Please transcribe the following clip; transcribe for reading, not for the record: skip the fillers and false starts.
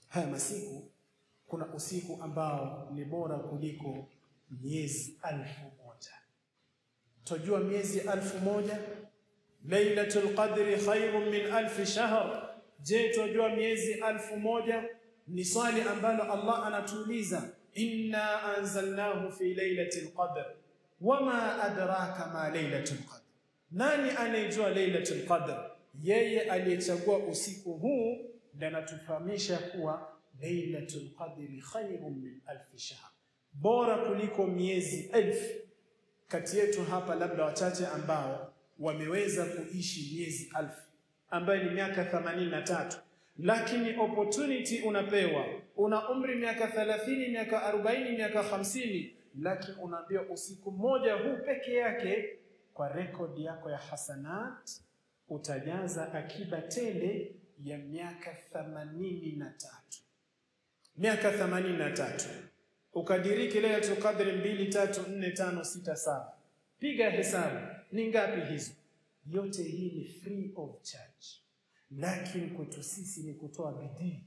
haya masiku kuna usiku ambao ni bora kuliko miezi 1000. Tujua miezi 1000, Lailatul Qadri khairun min 1000 shahr. Je, tujua miezi 1000? Ni swali ambalo Allah anatuuliza, inna anzalnahu fi lailatul qadr wama adraka ma lailatul qadr. Nani anayejua lailatul qadr? Yeye aliyechagua usiku huu ndiye anatufahamisha kuwa lailatul qadri khairun min 1000 shahr, bora kuliko miezi 1000. Kati yetu hapa labda wachache ambao wameweza kuishi miezi 1000, ambayo ni miaka 83, lakini opportunity unapewa, una umri miaka 30, miaka 40, miaka 50, lakini unaambiwa usiku mmoja huu peke yake kwa rekodi yako ya hasanat utajaza akiba tele ya miaka 83. Miaka 83 ukadiriki Lailatul Qadr 2, 3, 4, 5, 6, 7. Piga hesabu ni ngapi hizo? Yote hii ni free of charge, lakini kwetu sisi ni kutoa bidii.